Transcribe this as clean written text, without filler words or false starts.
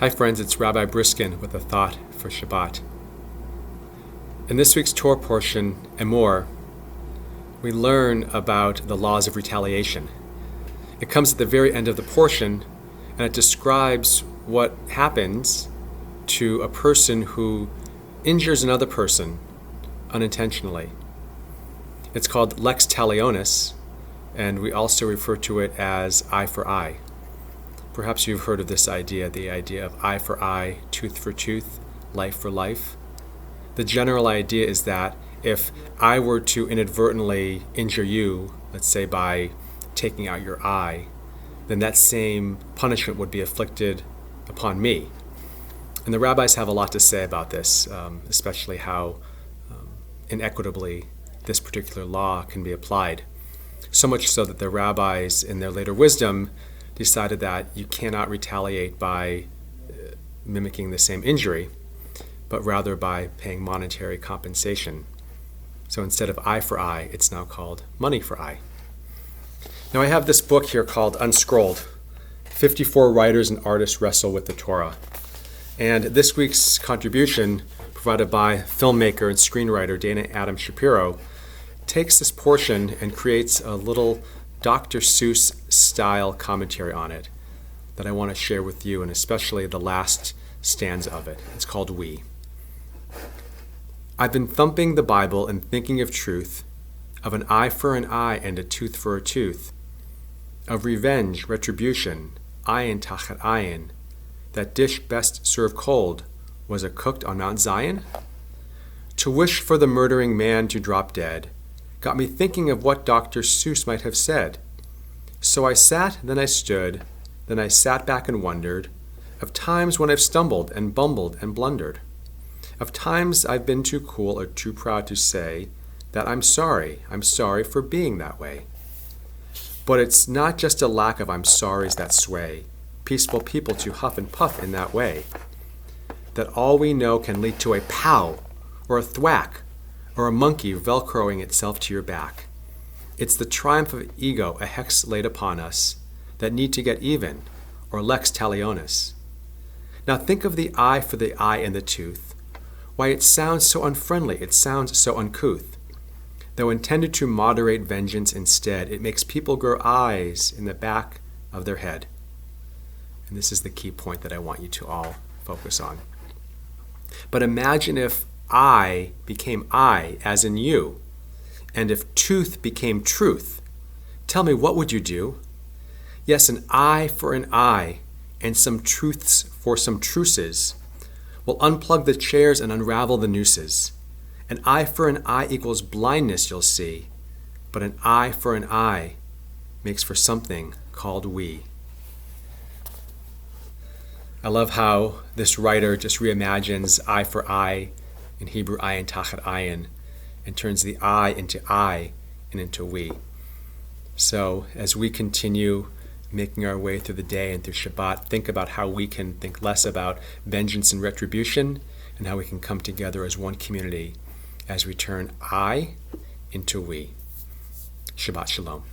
Hi friends, it's Rabbi Briskin with a thought for Shabbat. In this week's Torah portion and more, we learn about the laws of retaliation. It comes at the very end of the portion, and it describes what happens to a person who injures another person unintentionally. It's called Lex Talionis, and we also refer to it as eye for eye. Perhaps you've heard of this idea, the idea of eye for eye, tooth for tooth, life for life. The general idea is that if I were to inadvertently injure you, let's say by taking out your eye, then that same punishment would be inflicted upon me. And the rabbis have a lot to say about this, especially how inequitably this particular law can be applied. So much so that the rabbis, in their later wisdom, decided that you cannot retaliate by mimicking the same injury, but rather by paying monetary compensation. So instead of eye for eye, it's now called money for eye. Now I have this book here called Unscrolled, 54 Writers and Artists Wrestle with the Torah. And this week's contribution, provided by filmmaker and screenwriter Dana Adam Shapiro, takes this portion and creates a little Dr. Seuss style commentary on it that I want to share with you, and especially the last stanza of it. It's called We. I've been thumping the Bible and thinking of truth, of an eye for an eye and a tooth for a tooth, of revenge, retribution, ayin tachat ayin, that dish best served cold, was it cooked on Mount Zion? To wish for the murdering man to drop dead got me thinking of what Dr. Seuss might have said. So I sat, then I stood, then I sat back and wondered of times when I've stumbled and bumbled and blundered, of times I've been too cool or too proud to say that I'm sorry for being that way. But it's not just a lack of I'm sorries that sway peaceful people to huff and puff in that way, that all we know can lead to a pow or a thwack or a monkey velcroing itself to your back. It's the triumph of ego, a hex laid upon us, that need to get even, or Lex Talionis. Now think of the eye for the eye and the tooth. Why, it sounds so unfriendly, it sounds so uncouth. Though intended to moderate vengeance instead, it makes people grow eyes in the back of their head. And this is the key point that I want you to all focus on. But imagine if I became I, as in you, and if tooth became truth. Tell me, what would you do? Yes, an eye for an eye, and some truths for some truces. We'll unplug the chairs and unravel the nooses. An eye for an eye equals blindness, you'll see, but an eye for an eye makes for something called we. I love how this writer just reimagines eye for eye, in Hebrew ayin tachat ayin, and turns the I into I and into we. So as we continue making our way through the day and through Shabbat, think about how we can think less about vengeance and retribution, and how we can come together as one community as we turn I into we. Shabbat Shalom.